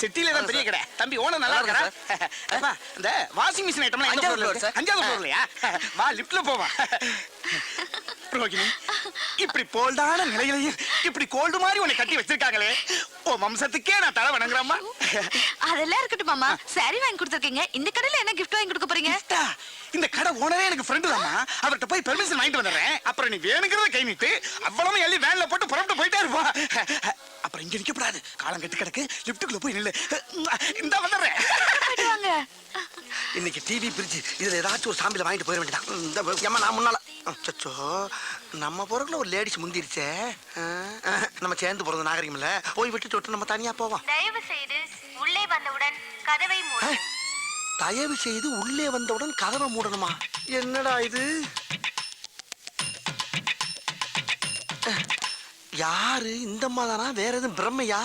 சிட்டில தான் பெரிய கடை. தம்பி ஓனர் நல்லா இருக்கா? அப்பா இந்த வாஷிங் மிஷின் ஐட்டம்லாம் எங்க ஃப்ளோர்ல இருக்கு? 5வது ஃப்ளோர்லயா? வா லிஃப்ட்ல போவா. ரோகிணி இப்படி போல்டான நிலையிலையும் இப்படி கோல்டு மாதிரி உன்னை கட்டி வச்சிருக்காங்களே, ஓ வம்சத்துக்கே நான் தலை வணங்குறேம்மா. அதெல்லாம் இருக்கட்டும் மாமா. சாரி வாங்கி கொடுத்துருக்கீங்க. இந்த கடையில என்ன கிஃப்ட் வாங்கி கொடுக்க போறீங்க? இந்த கடை ஓனரே எனக்கு ஃப்ரெண்டு தாமா. அவர்கிட்ட போய் பெர்மிஷன் வாங்கிட்டு வந்துடுறேன். அப்புறம் நீ வேணுங்கிறத கை நீட்டு அவ்வளவு எள்ளி வேன்ல போட்டு புறப்பட்டு போயிட்டே இருப்பா. அப்புறம் இங்க நிக்கப்படாது, காலம் கட்டு கிடக்கு. லிப்டுக்குள்ள போய் நில்லு. இந்த வந்துடுறேன். இன்னைக்கு டிவி பிரிட்ஜ் இதுல ஏதாச்சும் ஒரு சாம்பில வாங்கிட்டு போயிட வேண்டியதான். ஏமா நான் முன்னால அச்சோ நம்ம போறதுல ஒரு லேடிஸ் முந்திருச்சே. நம்ம சேர்ந்து போறது நாகரிகம் இல்ல. போய் விட்டு தொட்டு நம்ம தனியா போவோம். தயவு செய்து உள்ளே வந்தவுடன் கதவை மூடவும். தயவு செய்து உள்ளே வந்தவுடன் கதவை மூடணுமா? என்னடா இது? யாரு இந்த அம்மாதானா? வேற எதுவும் பிரம்மையா?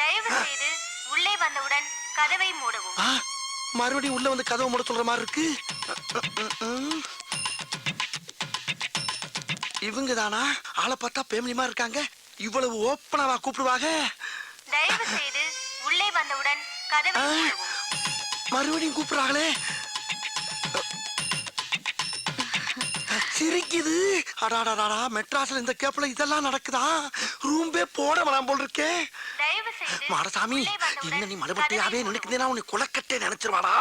தயவு செய்து உள்ளே வந்தவுடன் கதவை மூடவும். மறுபடியும் உள்ள வந்து கதவை மூட சொல்ற மாதிரி இருக்கு. இவங்க தானா? ஆளை பார்த்தா பேமிலிமா இருக்காங்க. இவ்வளவு ஓப்பனாவா கூப்பிடுவாங்க? தயவு செய்து உள்ளே வந்தவுடன் கதவை மூடவும். மறுபடியும் கூப்பிடுறாங்களே. சிரிக்குது. அடாடாடா, மெட்ராஸ்ல இந்த கேப்ல இதெல்லாம் நடக்குதா? ரூம்பே போட வேணாம் போல் இருக்கே. மாடசாமி, இன்னும் நீ மறுபடியாவே நினைக்கிறேன்னா உன்னை குளக்கட்டே நினைச்சிருவாடா.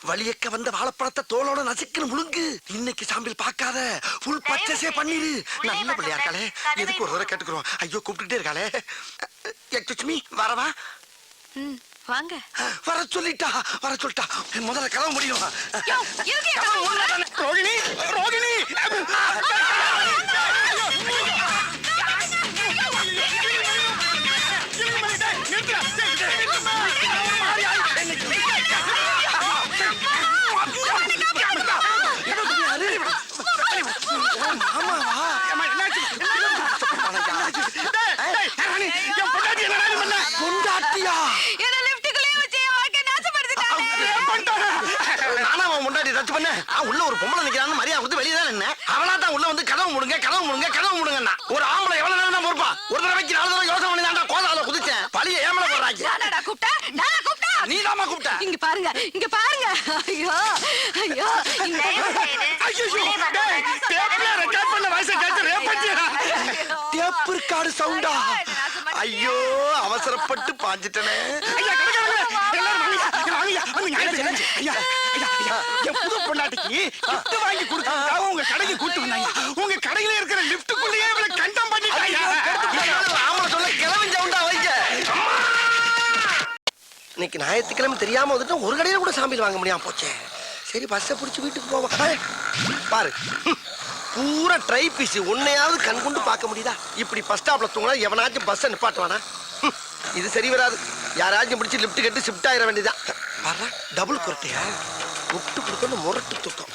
வலியக்க வந்த வாழைப்பழத்தை தோலோட நசுக்குன்னு முழுங்கு. இன்னைக்கு சாம்பில் பார்க்காத, புல் பச்சஸே பண்ணிரு. நல்ல பிள்ளையா இருக்காளே, எதுக்கு ஒரு தடவை கேட்டுக்கிறோம். ஐயோ கூப்பிட்டுட்டே இருக்காளே. எக்ஸ்கியூஸ் மீ, வரவா? வாங்க. வர சொல்லிட்டா, வர சொல்லிட்டா. முதல்ல கதவு முடியும். ரோகிணி, ரோகிணி உள்ள ஒரு பொம்பளை நிக்கிறான்னு மரியாதை கொடுத்து வெளியே தான் என்ன. அவளா தான் உள்ள வந்து கதவு முடுங்க, கதவு முடுங்க, கதவு முடுங்கன்னா ஒரு ஆம்பளை எவ்வளவு நேரம் தான் பொறுப்பா? ஒரு தடவைக்கு 4 தடவை யோசனை பண்ணி தாண்டா கோதால குதிச்சேன். பழிய ஏமல போடுறாங்க. நானா கூப்பிட்டா? நானா கூப்பிட்டா? நீ தாமா கூப்பிட்ட. இங்க பாருங்க, இங்க பாருங்க. ஐயோ ஐயோ, இந்த டேப்ல ரெக்கார்ட் பண்ண வாய்ஸ் கேட்டு ரேப்பஞ்சிரா. டேப் ரெக்கார்ட் சவுண்டா? ஐயோ அவசரப்பட்டு பாஞ்சிட்டனே. ஐயா எல்லாரும் வாங்க வாங்க. ஐயா என் புது பொண்டாட்டிக்கு கிஃப்ட் வாங்கி கொடுத்ததுக்காக உங்க கடைக்கு கூட்டு வந்தாங்க. உங்க கடையில இருக்கிற லிஃப்ட்டுக்குள்ளேயே இவளை கண்டம் பண்ணிட்டாங்க. ஆமா சொல்ல கிளம்பி சவுண்டா வைக்க. இன்னைக்கு ஞாயிற்றுக்கிழமை தெரியாம வந்துட்டு ஒரு கடையில கூட சாம்பில் வாங்க முடியாம போச்சே. சரி பஸ்ஸை பிடிச்சி வீட்டுக்கு போவோம். பாரு பூரா ட்ரை பீஸ். உன்னையாவது கண் கொண்டு பார்க்க முடியுதா? இப்படி பஸ் ஸ்டாப்ல தூங்கினா எவனாச்சும் பஸ்ஸை நிப்பாட்டுவானா? இது சரி வராது. யாராச்சும் பிடிச்சி லிஃப்ட் கட்டி ஷிஃப்ட் ஆயிட வேண்டியதான். பாரு டபுள் குரட்டையா முட்டு கொடுக்கணும். முரட்டு தூக்கம்.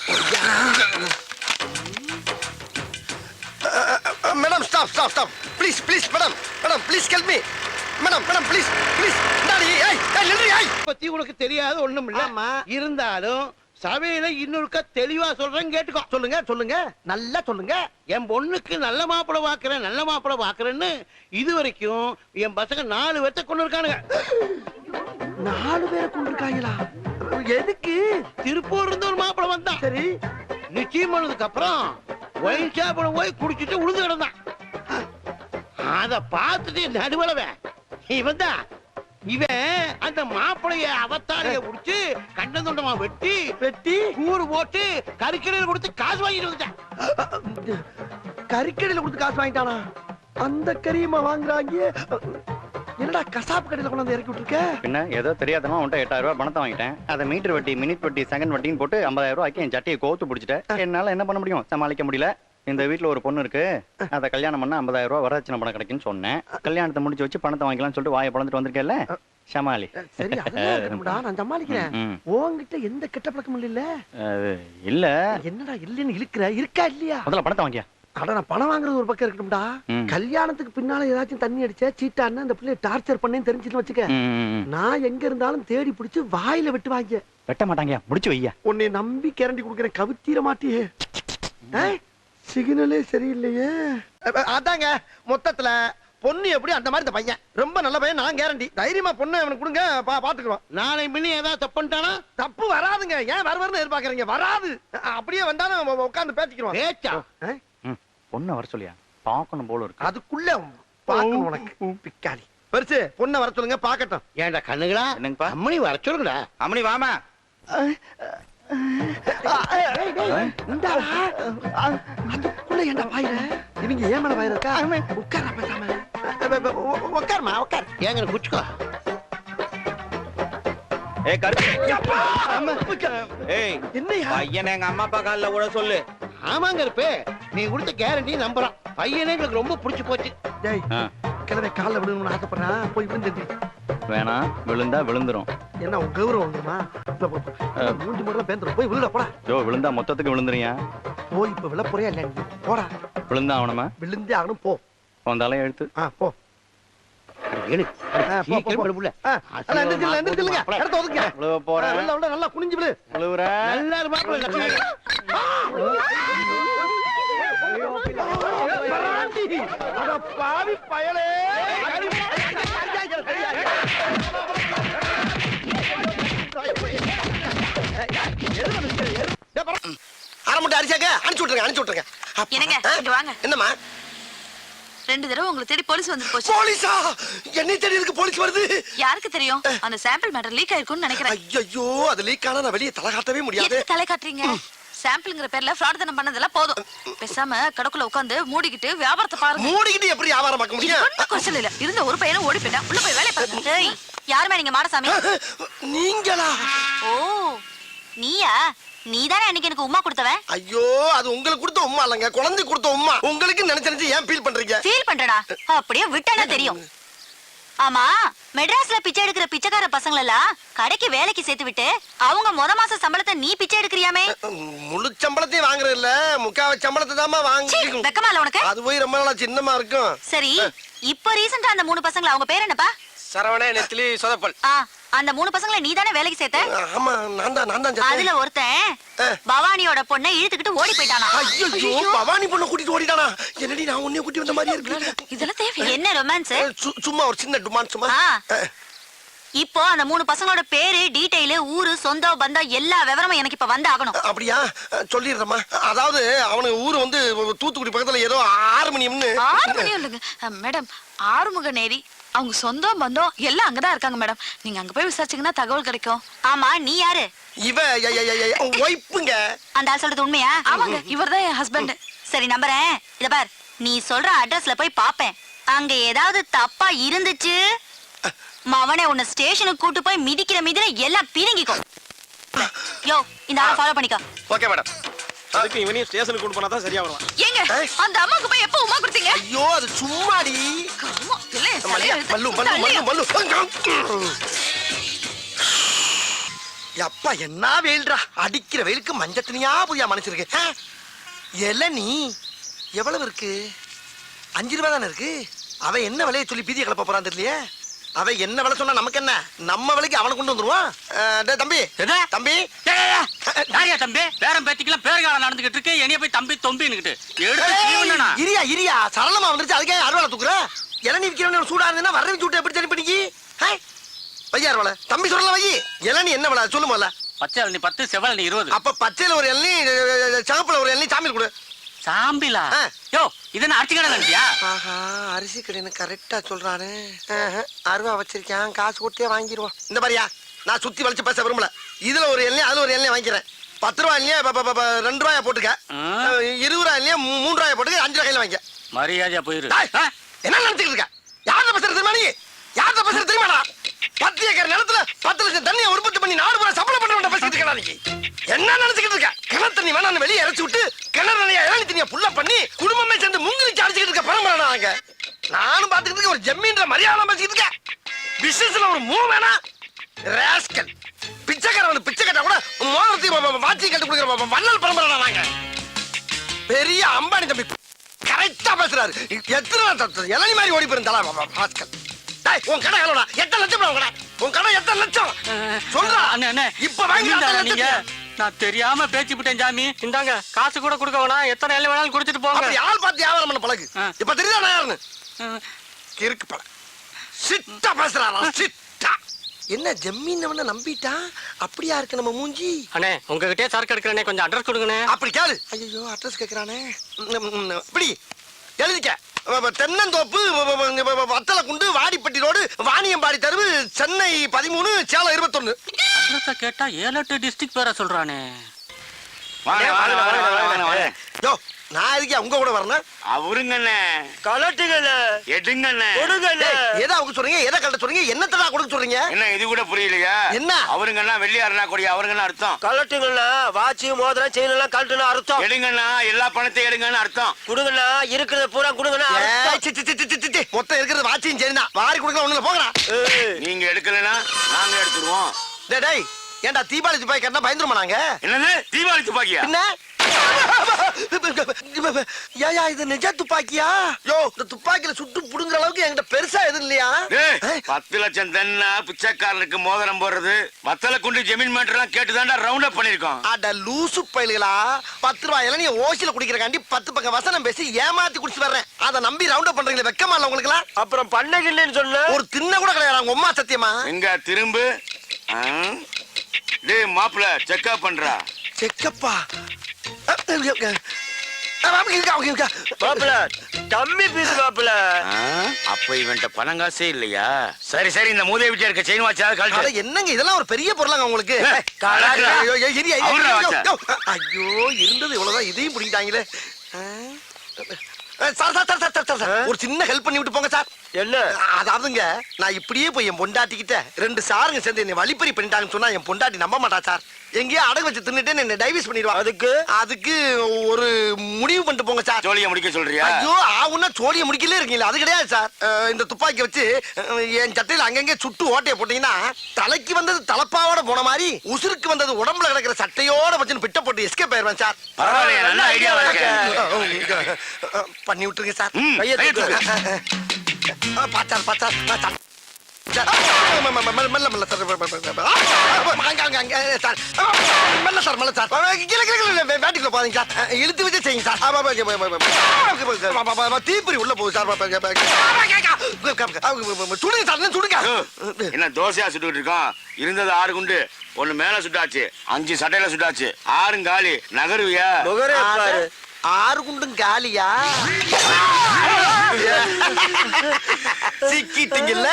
Madam stop stop stop please please madam madam please help me madam madam please please. பத்தி உனக்கு தெரியாது ஒண்ணும் இல்ல. இருந்தாலும் சபையில இன்னொருக்க தெளிவா சொல்றேன் கேட்டுக்கோ. சொல்லுங்க சொல்லுங்க நல்லா சொல்லுங்க. என் பொண்ணுக்கு நல்ல மாப்பிளை பாக்குறேன், நல்ல மாப்பிளை பாக்குறேன்னு இது வரைக்கும் என் பசங்க 4 பேர்த்த கொண்டு இருக்கானுங்க. 4 பேரை கொண்டு இருக்காங்களா? எதுக்கு? திருப்பூர் இருந்து ஒரு மாப்பிளை வந்தான். சரி நிச்சயம் பண்ணதுக்கு அப்புறம் ஒயின் ஷாப்ல போய் குடிச்சிட்டு உழுந்து கிடந்தான். அத பார்த்துட்டு நடுவலவன் இவன் தான். இவன் அந்த மாப்பிளைய அவத்தாலைய புடிச்சு கண்டந்துண்டமா வெட்டி வெட்டி கூறு போட்டு கறிக்கடையில கொடுத்து காசு வாங்கிட்டு வந்துட்டான். கறிக்கடையில கொடுத்து காசு வாங்கிட்டானா? அந்த கறியமா வாங்குறாங்க. என்னடா கசாப்பு கடையில கொண்டு வந்து இறக்கி விட்டுருக்க? பின்ன ஏதோ தெரியாதமா உன்ட்ட 8000 ரூபாய் பணத்தை வாங்கிட்டேன். அதை மீட்டர் வட்டி, மினிட் வட்டி, செகண்ட் வட்டின்னு போட்டு 50000 ரூபாய்க்கு என் சட்டையை கோத்து பிடிச்சிட்டேன். என்னால என்ன பண்ண முடியும்? சமாளிக்க முடியல. இந்த வீட்டுல ஒரு பொண்ணு இருக்கு, அதை கல்யாணம் பண்ணா 50000 ரூபாய் வரதட்சணை பணம் கிடைக்குன்னு சொன்னேன். கல்யாணத்தை முடிச்சு வச்சு பணத்தை வாங்கிக்கலாம்னு சொல்லிட்டு வாயை பழந்துட்டு வந்திருக்கேன்ல. சமாளி. சரி அதெல்லாம் நான் சமாளிக்கிறேன். உன்கிட்ட எந்த கெட்ட பழக்கமும் இல்ல? இல்ல. என்னடா இல்லன்னு இழுக்கிற? இருக்கா இல்லையா? முதல்ல பணத்தை வாங்கியா. அட நான் பணம் வாங்குறது ஒரு பக்கம் இருக்கட்டும்டா. கல்யாணத்துக்கு பின்னால ஏதாச்சும் தண்ணி அடிச்சா சீட்டான்னு அந்த பிள்ளைய டார்ச்சர் பண்ணேன்னு தெரிஞ்சுன்னு வச்சுக்க. நான் எங்க இருந்தாலும் தேடி பிடிச்சு வாயில வெட்டு வாங்க. வெட்ட மாட்டாங்க, முடிச்சு வையா. உன்னை நம்பி கேரண்டி கொடுக்குறேன், கவித்தீர மாட்டியே. சிக்னலே சரியில்லையே. அதாங்க மொத்தத்துல பொண்ணு எப்படி அந்த மாதிரி இந்த பையன் ரொம்ப நல்ல பையன், நான் கேரண்டி. தைரியமா பொண்ணு அவனுக்கு கொடுங்க, பாத்துக்குவோம். நாளை பின்னி ஏதாவது தப்பு பண்ணிட்டானா? தப்பு வராதுங்க, ஏன் வருவாருன்னு எதிர்பார்க்கறீங்க? வராது. அப்படியே வந்தாலும் உட்கார்ந்து பேசிக்கிறோம். பேச்சா? பொண்ணை வர சொல்லியா பார்க்கணும் போல இருக்கு. அதுக்குள்ள பாக்கணும் உனக்கு பிக்காளி. பெருசு பொண்ணை வர சொல்லுங்க, பாக்கட்டும். ஏன்டா கண்ணுங்களா? என்னங்கப்பா? அம்மணி வர சொல்லுங்கடா. அம்மணி வாமா. அதுக்குள்ள ஏன்டா பாயிர? இவங்க ஏன் மேல பாயிர இருக்கா? உட்கார பேசாம. உட்காருமா, உட்கார். ஏங்க குச்சுக்கோ. ஏய் கருப்பு. ஏய் என்னையா? பையனை எங்க அம்மா அப்பா கால்ல கூட சொல்லு. ஆமாங்க இருப்பே, நீ கொடுத்த கேரண்டி நம்புறான். பையனே எங்களுக்கு ரொம்ப பிடிச்சு போச்சு. டேய் கிழமை காலில் விழுங்கணும்னு ஆசைப்படுறான், போய் விழுந்து. வேணாம், விழுந்தா விழுந்துரும். என்ன உன் கௌரவம் வந்துருமா? மூஞ்சி முறையில பேந்துரும், போய் விழுட போடா. ஜோ விழுந்தா மொத்தத்துக்கு விழுந்துறியா? போய் இப்ப விழ போறியா இல்ல? நீ போடா. விழுந்தா அவனமா விழுந்தே ஆகணும், போ. உன் தலையை எடுத்து. போ. ஏழு எந்திரிச்சு இடத்த ஒதுங்க. விழுவ போறேன். நல்லா குனிஞ்சு விழு. விழுவுற. நல்லா இருப்பாப்ல. பாவி பயலே. அரை மட்டும் அரிசாங்க அனுப்பிச்சு விட்டுருங்க, அனுப்பிச்சு விட்டுருங்க. என்னங்க இங்க வாங்க. என்னம்மா? 2 தடவை உங்களை தேடி போலீஸ் வந்து போச்சு. போலீஸா? என்னை தேடி இருக்கு போலீஸ் வருது? யாருக்கு தெரியும்? அந்த சாம்பிள் மேட்டர் லீக் ஆயிருக்கும்னு நினைக்கிறேன். ஐயோ, அது லீக் ஆனா நான் வெளியே தலை காட்டவே முடியாது. எதுக்கு தலை காட்டுறீங்க? சாம்பிள்ங்கிற பேர்ல ஃப்ராட் தான பண்ணதெல்லாம் போதும். பேசாம கடக்குள்ள உட்கார்ந்து மூடிக்கிட்டு வியாபாரத்தை பாருங்க. மூடிக்கிட்டு எப்படி வியாபாரம் பார்க்க முடியும்? ஒண்ணும் குறைச்சல் இல்ல. இருந்த ஒரு பையனும் ஓடி போயிட்டான். உள்ள போய் வேலைய பாருங்க. ஏய், யாருமே நீங்க மாடசாமி? நீங்களா? ஓ நீயா? நீதானே அன்னைக்கு எனக்கு உமா கொடுத்தவன். ஐயோ, அது உங்களுக்கு கொடுத்த உம்மா இல்லங்க, குழந்தை கொடுத்த உம்மா. உங்களுக்கு நினைச்சு ஏன் ஃபீல் பண்றீங்க? ஃபீல் பண்றடா, அப்படியே விட்டானா தெரியும். ஆமா, மெட்ராஸ்ல பிச்சை எடுக்கிற பிச்சைக்கார பசங்கள எல்லாம் கடைக்கு வேலைக்கு சேர்த்து விட்டு அவங்க மாச சம்பளத்தை நீ பிச்சை எடுக்கிறியாமே? முழு சம்பளத்தையும் வாங்குறது இல்ல, முக்காவ சம்பளத்தை தாமா வாங்கி. வெக்கமா இல்ல உனக்கு? அது போய் ரொம்ப நாளா சின்னமா இருக்கும். சரி, இப்ப ரீசெண்டா அந்த 3 பசங்கள, அவங்க பேர் என்னப்பா? சரவணே, நெத்திலி, சொதப்பல். அந்த 3 பசங்களை நீ தானே வேலைக்கு சேர்த்த? ஆமா, நான் தான் அதுல ஒருத்தன் பவானியோட பொண்ணை இழுத்துக்கிட்டு ஓடி போயிட்டானா. ஐயோ, பவானி பொண்ணை கூட்டிட்டு ஓடிட்டானா? என்னடி நான் உன்னைய கூட்டி வந்த மாதிரி இருக்கு. இதெல்லாம் தேவை. என்ன ரொமான்ஸ்? சும்மா ஒரு சின்ன டுமான் சும்மா. இப்போ அந்த 3 பசங்களோட பேரு, டீடைல், ஊரு, சொந்தம், பந்தம் எல்லா விவரமும் எனக்கு இப்ப வந்து ஆகணும். அப்படியா? சொல்லிடுறேம்மா. அதாவது அவனுக்கு ஊரு வந்து தூத்துக்குடி பக்கத்துல ஏதோ 6 மணியம்னு. 6 மணி இல்லைங்க மேடம். ஆறுமுக நேரி. அவங்க சொந்தம் பந்தம் எல்லாம் அங்கதான் இருக்காங்க மேடம். நீங்க அங்க போய் விசாரிச்சீங்கன்னா தகவல் கிடைக்கும். ஆமா, நீ யாரு? இவ ஒய்ஃப்ங்க. அந்த ஆள் சொல்றது உண்மையா? ஆமாங்க, இவர்தான் என் ஹஸ்பண்ட். சரி, நம்புறேன். இத பார், நீ சொல்ற அட்ரஸ்ல போய் பாப்பேன். அங்க ஏதாவது தப்பா இருந்துச்சு, மவனே உன்னை ஸ்டேஷனுக்கு கூட்டு போய் மிதிக்கிற மிதிர எல்லாம் பிரிங்கிக்கும். யோ, இந்த ஆளை ஃபாலோ பண்ணிக்கோ. Okay madam. அதுக்கு இவனையும் ஸ்டேஷனுக்கு கூட்டு போனா தான் சரியா வருவான். ஏங்க, அந்த அம்மாக்கு போய் எப்ப உமா கொடுத்தீங்க? ஐயோ, அது சும்மாடி. அம்மா, இல்ல, மல்லியா, மல்லு. அப்பா, என்ன வெயில்டா. அடிக்கிற வெயிலுக்கு மஞ்சள் தனியா புரியா மனுஷருக்கு. இளநீ எவ்வளவு இருக்கு? 5 ரூபாய் தானே இருக்கு. அவன் என்ன விலையை சொல்லி பீதியை கிளப்ப போறான் தெரியலையே. அவன் என்ன விலை சொன்னா நமக்கு என்ன? நம்ம விலைக்கு அவனை கொண்டு வந்துருவான். தம்பி, தம்பி, தம்பி, பேரம் பேத்திக்கலாம் பேருகாலம் நடந்துகிட்டு இருக்கு. என்னைய போய் தம்பி தொம்பின்னுகிட்டு இரியா சரளமா வந்துருச்சு. அதுக்கே அறுவாலை தூக்குற. இளநீ விற்கிறவன் சூடா இருந்தா வரவி சூட்டை எப்படி தனி பண்ணிக்கி? வையார் வலை தம்பி சொல்லல வை. இளநீ என்ன விலை சொல்லு முதல்ல. பச்சை இளநீ 10, செவல் இளநீ 20. அப்ப பச்சையில ஒரு இளநீ, சிவப்புல ஒரு இளநீ, சாமியில் கொடு. சாம்பிலா? யோ, இது என்ன அரிசி கடை நினைச்சியா? ஆஹா, அரிசி கடைன்னு கரெக்டா சொல்றானே. அருவா வச்சிருக்கேன், காசு கொடுத்தே வாங்கிடுவான். இந்த மாதிரியா, நான் சுத்தி வளைச்சு பேச விரும்பல. இதுல ஒரு எண்ணெய், அதுல ஒரு எண்ணெய் வாங்கிக்கிறேன். 10 ரூபாய் இல்லையா, 2 ரூபாயா போட்டுக்க. 20 ரூபாய் இல்லையா, 3 ரூபாயா போட்டுக்க. 5 ரூபாய் கையில வாங்கிக்க. மரியாதையா போயிரு. என்ன நினைச்சுக்கிட்டு இருக்க? யார்கிட்ட பேசுறது தெரியுமா நீ? யார்கிட்ட பேசுறது தெரியுமாடா? 10 ஏக்கர் நிலத்துல 10 லட்சம் தண்ணியை உற்பத்தி பண்ணி 4 ரூபாய் சம்பளம் பண்றவன் பேசிட்டு இருக்கா நீ? என்ன நினைச்சுக்கிட்டு இருக்க? கிணறு தண்ணி வேணான்னு வெளியே இறச்சி விட்டு கிணறு நிறைய இளநீ தண்ணியை புள்ள பண்ணி குடும்பமே சேர்ந்து முங்கிலிச்சு அடிச்சுக்கிட்டு இருக்க பரம்பரை நாங்க. நானும் பாத்துக்கிட்டு இருக்க. ஒரு ஜம்மீன்ற மரியாதை பேசிக்கிட்டு இருக்க. பிசினஸ்ல ஒரு மூவ் வேணா. ராஸ்கல் பிச்சைக்காரன் பிச்சை கட்டா கூட மோதிரத்தையும் வாட்சி கட்டு கொடுக்குற வள்ளல் பரம்பரை நாங்க. பெரிய அம்பானி தம்பி கரெக்டா பேசுறாரு. எத்தனை இளநீ மாதிரி ஓடி போயிருந்தாளா ராஸ்கல். உன் கடை எவ்வளோடா? 8 லட்சம் உன் கடை. உன் கடை 8 லட்சம் சொல்றா. இப்ப வாங்கி நான் தெரியாம பேச்சு விட்டேன் சாமி. இந்தாங்க, காசு கூட கொடுக்க வேணாம், எத்தனை எல்லாம் வேணாலும் குடிச்சிட்டு போங்க. அப்படி ஆள் பார்த்து வியாபாரம் பண்ண பழகு. இப்ப தெரியுதா நான் யாருன்னு? கிறுக்கு பட சிட்டா பேசுறாரா சிட்டா என்ன ஜம்மீன் நம்பிட்டா அப்படியா இருக்கு நம்ம மூஞ்சி அண்ணே உங்ககிட்டயே சரக்கு எடுக்கிறேனே கொஞ்சம் அட்ரஸ் கொடுங்கண்ணே. அப்படி கேளு ஐயோ அட்ரஸ் கேக்குறானே இப்படி எழுதிக்க தென்னந்தோப்பு வத்தல குண்டு வாடிப்பட்டி ரோடு வாணியம்பாடி தெருவு சென்னை 13 சேலம் 21 அட்ரஸ கேட்டா 7-8 டிஸ்ட்ரிக்ட் பேரை சொல்றானே. யோ நான் எதுக்கு உங்க கூட வரணும் அவருங்கண்ணே கலட்டுங்கண்ண எடுங்கண்ணே எதை அவங்க சொல்றீங்க எதை கலட்ட சொல்றீங்க என்னத்தடா கொடுக்க சொல்றீங்க என்ன இது கூட புரியலையா? என்ன அவருங்கண்ணா வெள்ளியாருனா கொடி அவருங்கண்ணா அர்த்தம். கலட்டுங்கண்ணா வாட்சி மோதிரம் செயின் எல்லாம் கலட்டுனா அர்த்தம். எடுங்கண்ணா எல்லா பணத்தையும் எடுங்கன்னு அர்த்தம். குடுங்கண்ணா இருக்கிறத பூரா குடுங்கண்ணா ஏய், C, C, C, C, C, C. மொத்தம் இருக்கிறது வாட்சியும் சரிதான் வாரி கொடுக்கலாம் ஒண்ணுல போங்கடா நீங்க எடுக்கலனா நாங்க எடுத்துருவோம். டேய் டேய் ஏன்டா தீபாவளி துப்பாக்கி கட்டினா பயந்துருமா நாங்க என்னது தீபாவளி துப்பாக்கியா? என்ன ஏயா இது நிஜ துப்பாக்கியா யோ இந்த துப்பாக்கில சுட்டு புடுங்குற அளவுக்கு என்கிட்ட பெருசா எதுவும் இல்லையா டேய், 10 லட்சம் தென்னா பிச்சைக்காரனுக்கு மோதிரம் போடுறது வத்தல குண்டு ஜமீன் மேட்டர்லாம் கேட்டுதான்டா ரவுண்ட் அப் பண்ணிருக்கோம். அட லூசு பயலுகளா 10 ரூபாய் இளநீ ஓசில குடிக்கிறக்காண்டி 10 பக்கம் வசனம் பேசி ஏமாத்தி குடிச்சு வர்றேன் அதை நம்பி ரவுண்ட் அப் பண்றீங்களே வெக்கமா இல்ல உங்களுக்கு எல்லாம் அப்புறம் பண்ணகில்லைன்னு சொன்ன ஒரு தின்ன கூட கிடையாது உங்க அம்மா சத்தியமா எங்க திரும்பு ஆ? டேய் மாப்ள செக்அப் பண்றா. செக்கப்பா மாப்பிள கம்மி பீஸ் மாப்பிள ஆ? அப்ப இவன்ட்ட பணம் காசே இல்லையா? சரி சரி இந்த மூதேவி வீட்டுல இருக்க செயின் வாட்சாவது கழட்டு. என்னங்க இதெல்லாம் ஒரு பெரிய பொருளாங்க உங்களுக்கு கலாட்டா. ஐயோ, ஐயோ, இரு, ஐயோ, அவர்ரா ஐயோ, வாட்சா. ஐயோ, ஐயோ இருந்தது இவ்வளவுதான் இதையும் பிடிக்கிட்டாங்களே sir sir sir sir sir sir ஒரு சின்ன ஹெல்ப் பண்ணி விட்டு போங்க சார் என்ன அதாவதுங்க நான் இப்படியே போய் என் பொண்டாட்டிக்கிட்ட 2 சாருங்க சேர்ந்து என்னை வழிப்பறி பண்ணிட்டாங்கன்னு சொன்னா என் பொண்டாட்டி நம்ப மாட்டா சார் எங்கேயோ அடகு வச்சு தின்னுட்டு என்ன டைவர்ஸ் பண்ணிடுவா அதுக்கு ஒரு முடிவு பண்ணிட்டு போங்க சார் ஜோலியை முடிக்க சொல்றியா? ஐயோ ஆவுன்னா சோழியை முடிக்கலே இருக்கீங்களா அது கிடையாது சார் இந்த துப்பாக்கி வச்சு என் சட்டையில அங்கங்க சுட்டு ஓட்டையை போட்டீங்கன்னா தலைக்கு வந்தது தலப்பாவோட போன மாதிரி உசுருக்கு வந்தது உடம்புல கிடக்கிற சட்டையோட வச்சு பிட்ட போட்டு எஸ்கேப் ஆயிருவேன் சார் பரவாயில்லையா நல்ல ஐடியா இருக்கு. பண்ணி விட்டுருங்க சார் ம், கையை கையை தூக்கு. பாச்சார் பாச்சார் பாச்சார் மெல்ல மெல்ல சார் மெல்ல சார் மெல்ல சார் வேட்டிக்குள்ள போறீங்க சார் இழுத்து வச்சு செய்யுங்க சார் தீப்பொறி உள்ள போகுது சார் சுடுங்க சார் சுடுங்க என்ன தோசையா சுட்டுக்கிட்டு இருக்கோம்? இருந்தது 6 குண்டு, 1 மேல சுட்டாச்சு, 5 சட்டையில சுட்டாச்சு, 6 காலி. நகருவியா? 6 குண்டும் காலியா சிக்கிட்டீங்கல்ல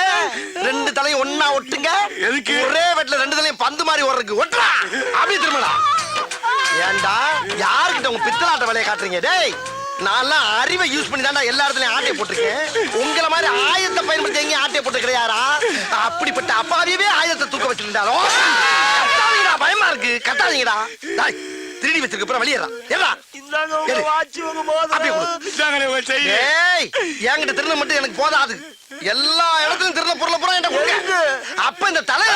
2 தலையும் ஒண்ணா ஒட்டுங்க எதுக்கு? ஒரே வெட்ல 2 தலையும் பந்து மாதிரி ஓடுறதுக்கு ஒட்டுறா அப்படி திரும்பலாம் ஏண்டா யாருக்கிட்ட உங்க பித்தலாட்ட வேலையை காட்டுறீங்க டேய் நான்லாம் அறிவை யூஸ் பண்ணி தான்டா எல்லா இடத்துலயும் ஆட்டையை போட்டிருக்கேன் உங்களை மாதிரி ஆயுதத்தை பயன்படுத்தி எங்கேயும் ஆட்டையை போட்டு கிடையாரா அப்படிப்பட்ட அப்பாவியவே ஆயுதத்தை தூக்க வச்சிருந்தாரோ கட்டாதீங்கடா பயமா இருக்கு கட்டாதீங்கடா டேய் திருடி வச்சிருக்க அப்புறம் வெளியேறா ஏடா இந்தாங்க உங்க வாட்சி உங்க மோதிரம் ஏய் என்கிட்ட திருட மட்டும் எனக்கு போதாது எல்லா இடத்துலயும் திருட பொருளை பூரா என்கிட்ட கொடுங்க அப்ப இந்த தலை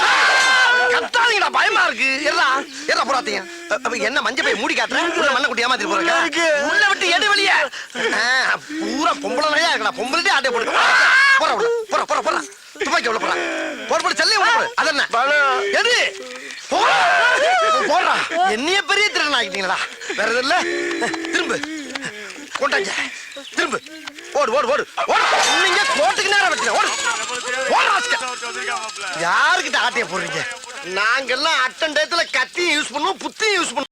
கத்தாதீங்கடா பயமா இருக்கு ஏறா ஏறா போறாதீங்க என்ன மஞ்ச பை மூடி காட்டுறேன் உள்ள மண்ணை குட்டி ஏமாத்திட்டு போறேன் உள்ள விட்டு எடு வெளியே பூரா பொம்பளை நிறையா இருக்கடா பொம்பளை ஆட்டை போட்டு போற உள்ள போற போற போற துப்பாக்கி உள்ள போற போற போற செல்லே உள்ள போற அது என்ன எது போறா என்னைய பெரிய திருடன் ஆகிட்டீங்களா வேற எதுவும் இல்ல திரும்ப கொண்டாங்க திரும்ப ஓடு ஓடு ஓடு ஓடு நீங்க கோட்டுக்கு நேரம் வெட்டுங்க ஓடு யாருக்கிட்ட ஆட்டைய போடுறீங்க நாங்கெல்லாம் அட்டன் டயத்துல கத்தியும் யூஸ் பண்ணுவோம் புத்தியும் யூஸ் பண்ணுவோம்